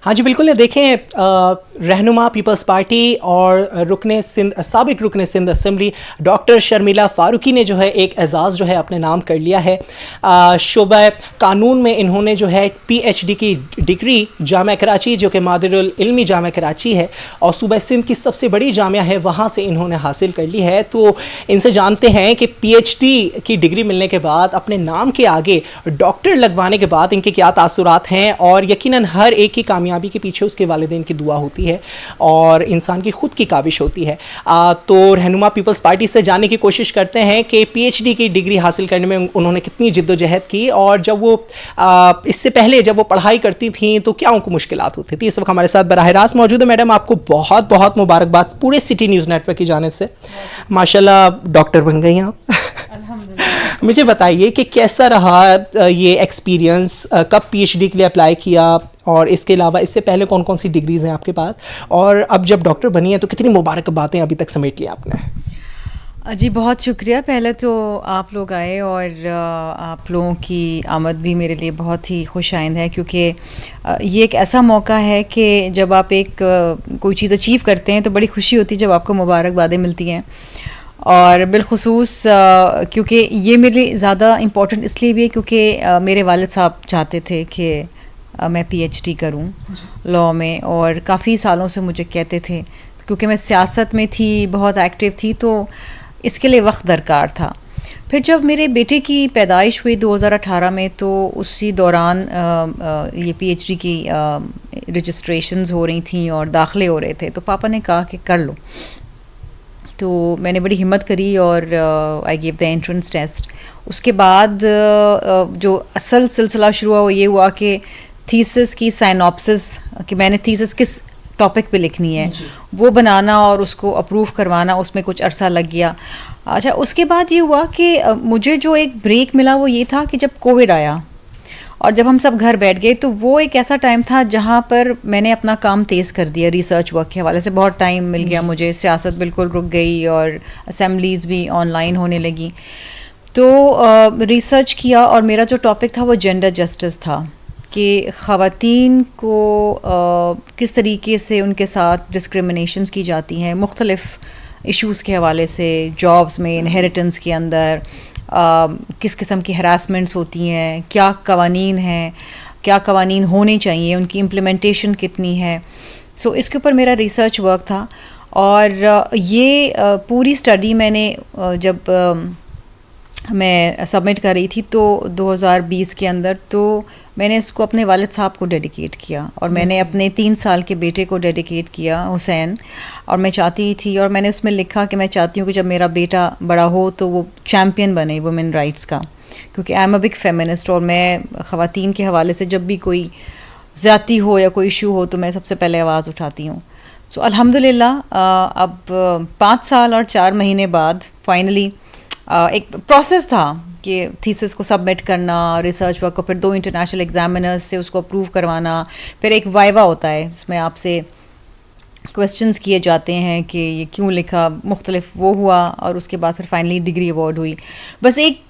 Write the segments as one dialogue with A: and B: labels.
A: ہاں جی بالکل. دیکھیں رہنما پیپلز پارٹی اور سابق رکن سندھ اسمبلی ڈاکٹر شرمیلا فاروقی نے جو ہے ایک اعزاز جو ہے اپنے نام کر لیا ہے. شعبہ قانون میں انہوں نے جو ہے پی ایچ ڈی کی ڈگری جامعہ کراچی جو کہ مادر العلمی جامعہ کراچی ہے اور صوبہ سندھ کی سب سے بڑی جامعہ ہے وہاں سے انہوں نے حاصل کر لی ہے. تو ان سے جانتے ہیں کہ پی ایچ ڈی کی ڈگری ملنے کے بعد اپنے نام کے آگے ڈاکٹر لگوانے کے بعد ان کے کیا تاثرات ہیں, اور یقیناً ہر ایک کی کامیابی کے پیچھے اس کے والدین کی دعا ہوتی ہے اور انسان کی خود کی کاوش ہوتی ہے. تو رہنما پیپلز پارٹی سے جاننے کی کوشش کرتے ہیں کہ پی ایچ ڈی کی ڈگری حاصل کرنے میں انہوں نے کتنی جد و جہد کی, اور جب وہ اس سے پہلے جب وہ پڑھائی کرتی تھیں تو کیا ان کو مشکلات ہوتی تھی. اس وقت ہمارے ساتھ براہ راست موجود ہے میڈم. آپ کو بہت بہت مبارکباد پورے سٹی نیوز نیٹ ورک کی جانب سے. ماشاءاللہ ڈاکٹر بن گئی ہیں آپ. مجھے بتائیے کہ کیسا رہا یہ ایکسپیرینس, کب پی ایچ ڈی کے لیے اپلائی کیا, اور اس کے علاوہ اس سے پہلے کون کون سی ڈگریز ہیں آپ کے پاس, اور اب جب ڈاکٹر بنی ہیں تو کتنی مبارک باتیں ابھی تک سمیٹ لی آپ نے.
B: جی بہت شکریہ. پہلے تو آپ لوگ آئے اور آپ لوگوں کی آمد بھی میرے لیے بہت ہی خوش آئند ہے, کیونکہ یہ ایک ایسا موقع ہے کہ جب آپ ایک کوئی چیز اچیو کرتے ہیں تو بڑی خوشی ہوتی ہے جب آپ کو مبارکبادیں ملتی ہیں, اور بالخصوص کیونکہ یہ میرے لیے زیادہ امپورٹنٹ اس لیے بھی ہے کیونکہ میرے والد صاحب چاہتے تھے کہ میں پی ایچ ڈی کروں لاء میں, اور کافی سالوں سے مجھے کہتے تھے, کیونکہ میں سیاست میں تھی, بہت ایکٹیو تھی, تو اس کے لیے وقت درکار تھا. پھر جب میرے بیٹے کی پیدائش ہوئی 2018 میں, تو اسی دوران یہ پی ایچ ڈی کی رجسٹریشنز ہو رہی تھیں اور داخلے ہو رہے تھے, تو پاپا نے کہا کہ کر لو. تو میں نے بڑی ہمت کری اور آئی گیو دا انٹرنس ٹیسٹ. اس کے بعد جو اصل سلسلہ شروع ہوا وہ یہ ہوا کہ تھیسس کی سائنوپسس, کہ میں نے تھیسس کس ٹاپک پہ لکھنی ہے وہ بنانا اور اس کو اپروو کروانا, اس میں کچھ عرصہ لگ گیا. اچھا, اس کے بعد یہ ہوا کہ مجھے جو ایک بریک ملا وہ یہ تھا کہ جب کووڈ آیا اور جب ہم سب گھر بیٹھ گئے, تو وہ ایک ایسا ٹائم تھا جہاں پر میں نے اپنا کام تیز کر دیا. ریسرچ ورک کے حوالے سے بہت ٹائم مل گیا مجھے, سیاست بالکل رک گئی اور اسمبلیز بھی آن لائن ہونے لگیں. تو ریسرچ کیا, اور میرا جو ٹاپک تھا وہ جینڈر جسٹس تھا, کہ خواتین کو کس طریقے سے ان کے ساتھ ڈسکریمنیشنز کی جاتی ہیں مختلف ایشوز کے حوالے سے, جابس میں, انہیریٹنس کے اندر کس قسم کی ہراسمنٹس ہوتی ہیں, کیا قوانین ہیں, کیا قوانین ہونے چاہیے, ان کی امپلیمنٹیشن کتنی ہے. سو اس کے اوپر میرا ریسرچ ورک تھا, اور یہ پوری اسٹڈی میں نے جب میں سبمٹ کر رہی تھی تو 2020 کے اندر, تو میں نے اس کو اپنے والد صاحب کو ڈیڈیکیٹ کیا, اور میں نے اپنے 3 سال کے بیٹے کو ڈیڈیکیٹ کیا, حسین. اور میں چاہتی تھی, اور میں نے اس میں لکھا کہ میں چاہتی ہوں کہ جب میرا بیٹا بڑا ہو تو وہ چیمپئن بنے وومن رائٹس کا, کیونکہ I am a big feminist, اور میں خواتین کے حوالے سے جب بھی کوئی زیادتی ہو یا کوئی ایشو ہو تو میں سب سے پہلے آواز اٹھاتی ہوں. سو الحمدللہ اب 5 سال اور 4 مہینے بعد فائنلی ایک پروسیس تھا کہ تھیسس کو سبمٹ کرنا, ریسرچ ورک کو, پھر 2 انٹرنیشنل ایگزامینرز سے اس کو اپروو کروانا, پھر ایک وائوا ہوتا ہے جس میں آپ سے کویسچنز کیے جاتے ہیں کہ یہ کیوں لکھا, مختلف وہ ہوا, اور اس کے بعد پھر فائنلی ڈگری ایوارڈ ہوئی. بس ایک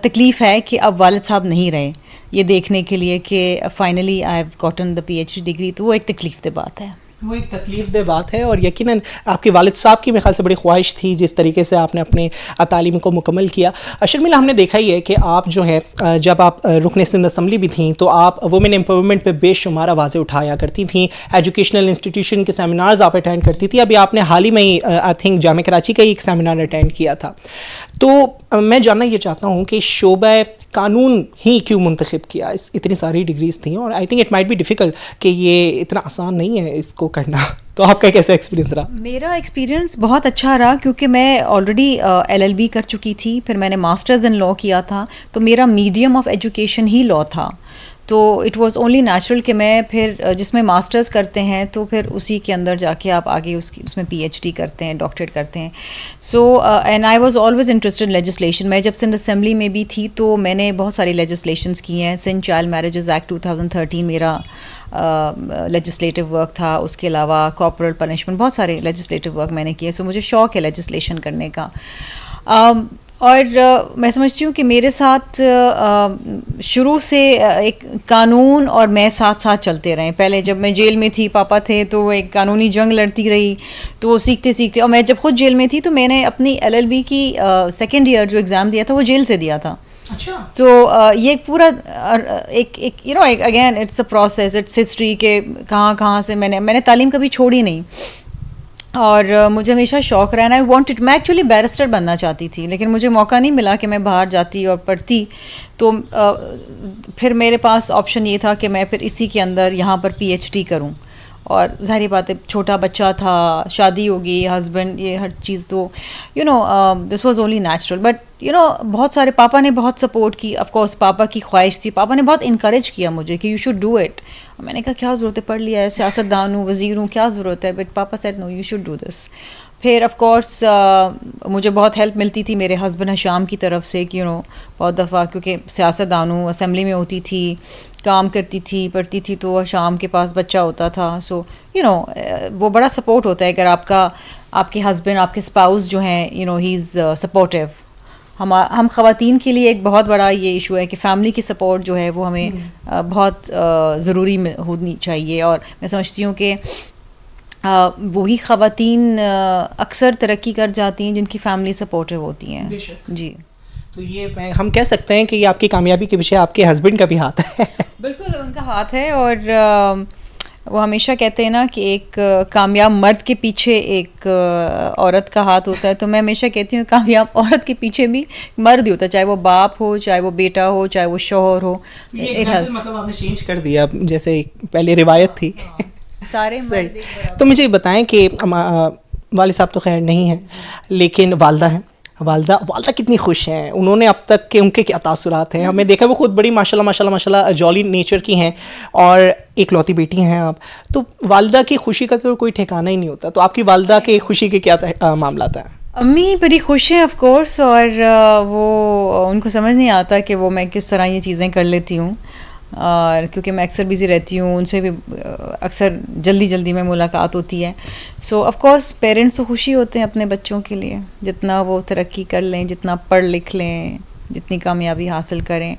B: تکلیف ہے کہ اب والد صاحب نہیں رہے یہ دیکھنے کے لیے کہ finally I have gotten the P H D degree, تو وہ ایک تکلیف دہ بات ہے.
A: وہ ایک تکلیف دہ بات ہے, اور یقیناً آپ کے والد صاحب کی میرے خیال سے بڑی خواہش تھی جس طریقے سے آپ نے اپنے تعلیم کو مکمل کیا. شرمیلا, ہم نے دیکھا ہی ہے کہ آپ جو ہیں جب آپ رکن سندھ اسمبلی بھی تھیں تو آپ وومن امپاورمنٹ پہ بے شمار آوازیں اٹھایا کرتی تھیں, ایجوکیشنل انسٹیٹیوشن کے سیمینارز آپ اٹینڈ کرتی تھیں. ابھی آپ نے حال ہی میں آئی تھنک جامعہ کراچی کا ہی ایک سیمینار اٹینڈ کیا تھا. تو میں جاننا یہ چاہتا ہوں کہ شعبہ قانون ہی کیوں منتخب کیا؟ اتنی ساری ڈگریز تھیں, اور I think it might be difficult کہ یہ اتنا آسان نہیں ہے اس کو کرنا. تو آپ کا کیسا ایکسپیرینس رہا؟
B: میرا ایکسپیرینس بہت اچھا رہا, کیونکہ میں آلریڈی LLB کر چکی تھی, پھر میں نے ماسٹرز ان لاء کیا تھا, تو میرا medium of education he law تھا. تو اٹ واز اونلی نیچرل کہ میں پھر جس میں ماسٹرز کرتے ہیں تو پھر اسی کے اندر جا کے آپ آگے اس میں PhD کرتے ہیں, ڈاکٹریٹ کرتے ہیں. So and I was always interested in legislation. میں جب سندھ اسمبلی میں بھی تھی تو میں نے بہت ساری لیجسلیشنس کی ہیں. سندھ چائلڈ میریجز ایکٹ 2013 میرا لیجسلیٹو ورک تھا. اس کے علاوہ کارپورل پنشمنٹ, بہت سارے لیجسلیٹو ورک میں نے کیے. سو مجھے شوق ہے لیجسلیشن کرنے کا. اور میں سمجھتی ہوں کہ میرے ساتھ شروع سے ایک قانون اور میں ساتھ ساتھ چلتے رہے. پہلے جب میں جیل میں تھی پاپا تھے تو ایک قانونی جنگ لڑتی رہی, تو وہ سیکھتے سیکھتے, اور میں جب خود جیل میں تھی تو میں نے اپنی LLB کی سیکنڈ ایئر جو ایگزام دیا تھا وہ جیل سے دیا تھا. تو یہ ایک پورا ایک you know again it's a process, it's history کہ کہاں سے میں نے تعلیم کبھی چھوڑی نہیں, اور مجھے ہمیشہ شوق رہنا. آئی وانٹڈ, میں ایکچولی بیرسٹر بننا چاہتی تھی لیکن مجھے موقع نہیں ملا کہ میں باہر جاتی اور پڑھتی. تو پھر میرے پاس آپشن یہ تھا کہ میں پھر اسی کے اندر یہاں پر PhD کروں, اور ظاہری بات ہے چھوٹا بچہ تھا, شادی ہوگی, ہسبینڈ, یہ ہر چیز, تو you know this was only natural. But you know بہت سارے پاپا نے بہت سپورٹ کی, آف کورس پاپا کی خواہش تھی, پاپا نے بہت انکریج کیا مجھے کہ یو شوڈ ڈو اٹ. میں نے کہا کیا ضرورت ہے, پڑھ لیا ہے, سیاست دان ہوں, وزیر ہوں, کیا ضرورت ہے, but papa said no you should do this. پھر آف کورس مجھے بہت ہیلپ ملتی تھی میرے ہسبینڈ حشام کی طرف سے کہ یو نو بہت دفعہ, کیونکہ سیاست دان ہوں, اسمبلی میں ہوتی تھی, کام کرتی تھی, پڑھتی تھی, تو شام کے پاس بچہ ہوتا تھا. سو یو نو وہ بڑا سپورٹ ہوتا ہے اگر آپ کے ہسبینڈ, آپ کے اسپاؤس جو ہیں, you know he is supportive. ہم خواتین کے لیے ایک بہت بڑا یہ ایشو ہے کہ فیملی کی سپورٹ جو ہے وہ ہمیں بہت ضروری ہونی چاہیے. اور میں سمجھتی ہوں کہ وہی خواتین اکثر ترقی کر جاتی ہیں جن کی فیملی سپورٹیو ہوتی ہیں. جی,
A: تو یہ ہم کہہ سکتے ہیں کہ یہ آپ کی کامیابی کے پیچھے آپ کے ہسبینڈ کا بھی ہاتھ ہے.
B: بالکل ان کا ہاتھ ہے, اور وہ ہمیشہ کہتے ہیں نا کہ ایک کامیاب مرد کے پیچھے ایک عورت کا ہاتھ ہوتا ہے. تو میں ہمیشہ کہتی ہوں کامیاب عورت کے پیچھے بھی مرد ہی ہوتا ہے, چاہے وہ باپ ہو, چاہے وہ بیٹا ہو, چاہے وہ شوہر ہو.
A: مطلب آپ نے چینج کر دیا, جیسے پہلے روایت تھی.
B: سارے
A: تو مجھے بتائیں کہ والد صاحب تو خیر نہیں ہیں لیکن والدہ ہیں. والدہ کتنی خوش ہیں, انہوں نے اب تک کے ان کے کیا تاثرات ہیں؟ ہمیں دیکھا وہ خود بڑی ماشاء اللہ جولی نیچر کی ہیں, اور ایک لوتی بیٹی ہیں آپ, تو والدہ کی خوشی کا تو کوئی ٹھکانہ ہی نہیں ہوتا. تو آپ کی والدہ کی خوشی کے کیا معاملات ہیں؟
B: امی بڑی خوش ہیں آف کورس, اور وہ ان کو سمجھ نہیں آتا کہ وہ میں کس طرح یہ چیزیں کر لیتی ہوں, اور کیونکہ میں اکثر بزی رہتی ہوں, ان سے بھی اکثر جلدی میں ملاقات ہوتی ہے. سو آف کورس پیرنٹس تو خوشی ہوتے ہیں اپنے بچوں کے لیے, جتنا وہ ترقی کر لیں, جتنا پڑھ لکھ لیں, جتنی کامیابی حاصل کریں,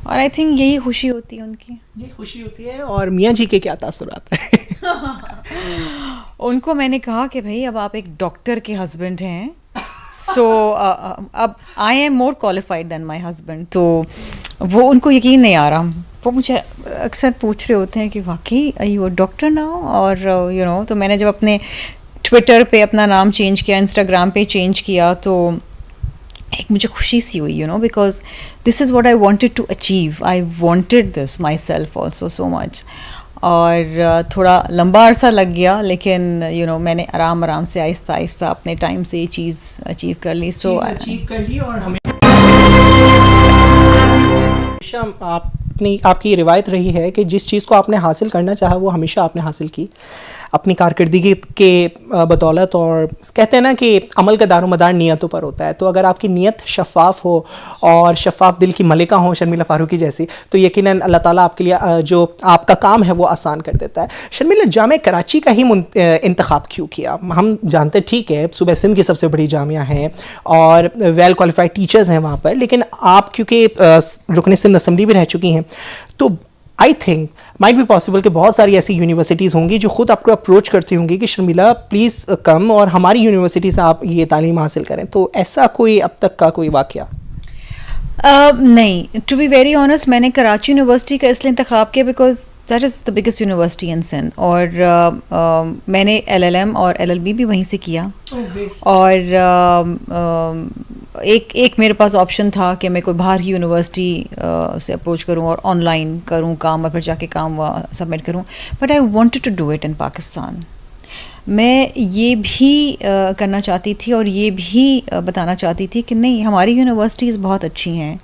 B: اور آئی تھنک یہی خوشی ہوتی ہے ان کی.
A: یہ خوشی ہوتی ہے. اور میاں جی کے کیا تاثرات ہیں؟
B: ان کو میں نے کہا کہ بھائی اب آپ ایک ڈاکٹر کے ہسبینڈ ہیں, سو اب I am more qualified than my husband. تو وہ ان کو یقین نہیں آ رہا. وہ مجھے اکثر پوچھ رہے ہوتے ہیں کہ واقعی یو آر ڈاکٹر ناؤ, اور یو نو. تو میں نے جب اپنے ٹویٹر پہ اپنا نام چینج کیا, انسٹاگرام پہ چینج کیا, تو ایک مجھے خوشی سی ہوئی, you know, because this is what I wanted to achieve. I wanted this myself also so much. اور تھوڑا لمبا عرصہ لگ گیا, لیکن یو نو میں نے آرام سے آہستہ اپنے ٹائم سے یہ چیز اچیو کر لی. سو
A: اچیو کر لی. اور ہمیں آپ کی روایت رہی ہے کہ جس چیز کو آپ نے حاصل کرنا چاہا وہ ہمیشہ آپ نے حاصل کی اپنی کارکردگی کے بدولت. اور کہتے ہیں نا کہ عمل کا دار و مدار نیتوں پر ہوتا ہے. تو اگر آپ کی نیت شفاف ہو اور شفاف دل کی ملکہ ہوں شرمیلا فاروقی جیسی, تو یقیناً اللہ تعالیٰ آپ کے لیے جو آپ کا کام ہے وہ آسان کر دیتا ہے. شرمیلا, جامعہ کراچی کا ہی انتخاب کیوں کیا؟ ہم جانتے ٹھیک ہے صوبہ سندھ کی سب سے بڑی جامعہ ہے اور ویل کوالیفائڈ ٹیچرز ہیں وہاں پر, لیکن آپ کیونکہ رکن سندھ اسمبلی بھی رہ چکی ہیں, تو I think might be possible کہ بہت ساری ایسی یونیورسٹیز ہوں گی جو خود آپ کو اپروچ کرتی ہوں گی کہ شرمیلا پلیز کم اور ہماری یونیورسٹی سے آپ یہ تعلیم حاصل کریں. تو ایسا کوئی اب تک کا کوئی واقعہ؟
B: نہیں, ٹو بی ویری آنیسٹ میں نے کراچی یونیورسٹی کا اس لیے انتخاب کیا because that is the biggest university in Sindh, اور میں نے LLM اور LLB بھی وہیں سے کیا. اور ایک میرے پاس آپشن تھا کہ میں کوئی باہر ہی یونیورسٹی سے اپروچ کروں اور آن لائن کروں کام, اور پھر جا کے کام سبمٹ کروں. But I wanted to do it in Pakistan. میں یہ بھی کرنا چاہتی تھی اور یہ بھی بتانا چاہتی تھی کہ نہیں, ہماری یونیورسٹیز بہت اچھی ہیں,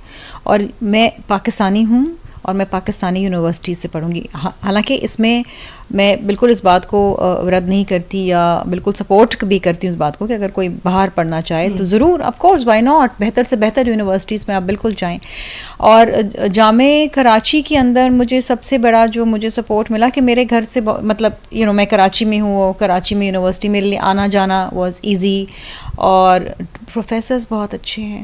B: اور میں پاکستانی ہوں اور میں پاکستانی یونیورسٹی سے پڑھوں گی. حالانکہ اس میں میں بالکل اس بات کو رد نہیں کرتی یا بالکل سپورٹ بھی کرتی ہوں اس بات کو کہ اگر کوئی باہر پڑھنا چاہے تو ضرور, آف کورس, وائی ناٹ, بہتر سے بہتر یونیورسٹیز میں آپ بالکل جائیں. اور جامعہ کراچی کے اندر مجھے سب سے بڑا جو مجھے سپورٹ ملا کہ میرے گھر سے مطلب یو نو میں کراچی میں ہوں, کراچی میں یونیورسٹی میرے لیے آنا جانا واز ایزی, اور پروفیسرز بہت اچھے ہیں.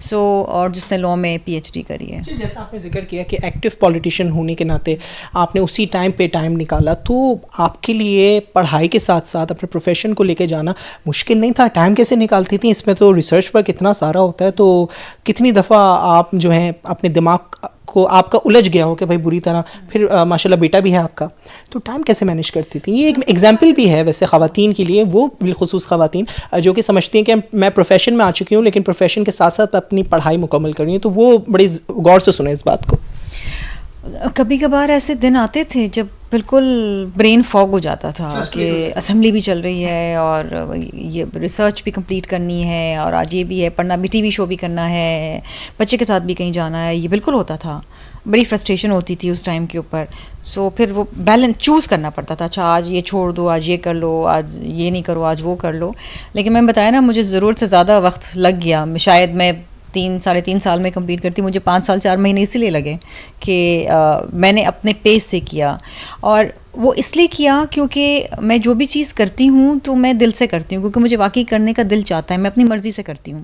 B: سو اور جس نے لاء میں پی ایچ ڈی کری ہے.
A: جیسا آپ نے ذکر کیا کہ ایکٹیو پولیٹیشین ہونے کے ناطے آپ نے اسی ٹائم پہ ٹائم نکالا, تو آپ کے لیے پڑھائی کے ساتھ ساتھ اپنے پروفیشن کو لے کے جانا مشکل نہیں تھا؟ ٹائم کیسے نکالتی تھیں؟ اس میں تو ریسرچ پر کتنا سارا ہوتا ہے, تو کتنی دفعہ آپ جو ہیں اپنے دماغ کو آپ کا الجھ گیا ہو کہ بھائی بری طرح, پھر ماشاء اللہ بیٹا بھی ہے آپ کا, تو ٹائم کیسے مینیج کرتی تھیں؟ یہ ایک ایگزامپل بھی ہے ویسے خواتین کے لیے, وہ بالخصوص خواتین جو کہ سمجھتی ہیں کہ میں پروفیشن میں آ چکی ہوں لیکن پروفیشن کے ساتھ ساتھ اپنی پڑھائی مکمل کر رہی ہوں, تو وہ بڑی غور سے سنیں اس بات کو.
B: کبھی کبھار ایسے دن آتے تھے جب بالکل برین فاگ ہو جاتا تھا کہ اسمبلی بھی چل رہی ہے اور یہ ریسرچ بھی کمپلیٹ کرنی ہے, اور آج یہ بھی ہے پڑھنا بھی, ٹی وی شو بھی کرنا ہے, بچے کے ساتھ بھی کہیں جانا ہے, یہ بالکل ہوتا تھا. بڑی فرسٹریشن ہوتی تھی اس ٹائم کے اوپر. سو پھر وہ بیلنس چوز کرنا پڑتا تھا, اچھا آج یہ چھوڑ دو, آج یہ کر لو, آج یہ نہیں کرو, آج وہ کر لو. لیکن میں بتایا نا, مجھے ضرورت سے زیادہ وقت لگ گیا. شاید میں 3-3.5 سال میں کمپلیٹ کرتی, مجھے 5 سال 4 مہینے اسی لیے لگے کہ میں نے اپنے پیس سے کیا. اور وہ اس لیے کیا کیونکہ میں جو بھی چیز کرتی ہوں تو میں دل سے کرتی ہوں, کیونکہ مجھے واقعی کرنے کا دل چاہتا ہے, میں اپنی مرضی سے کرتی ہوں.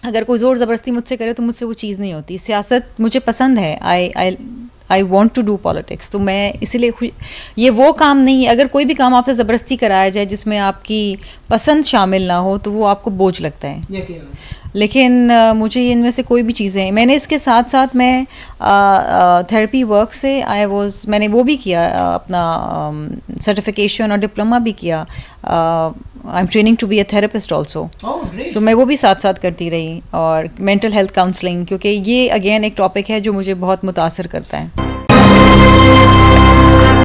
B: اگر کوئی زور زبردستی مجھ سے کرے تو مجھ سے وہ چیز نہیں ہوتی. سیاست مجھے پسند ہے, I want to do politics, تو میں اسی لیے یہ وہ کام نہیں ہے. اگر کوئی بھی کام آپ سے زبردستی کرایا جائے جس میں آپ کی پسند شامل نہ ہو تو وہ آپ کو بوجھ لگتا ہے. لیکن مجھے ان میں سے کوئی بھی چیزیں, میں نے اس کے ساتھ ساتھ میں تھراپی ورک سے میں نے وہ بھی کیا, اپنا سرٹیفکیشن اور ڈپلوما بھی کیا. I am training to be a therapist also, so میں وہ بھی ساتھ ساتھ کرتی رہی. اور مینٹل ہیلتھ کاؤنسلنگ, کیونکہ یہ اگین ایک ٹاپک ہے جو مجھے بہت متاثر کرتا ہے.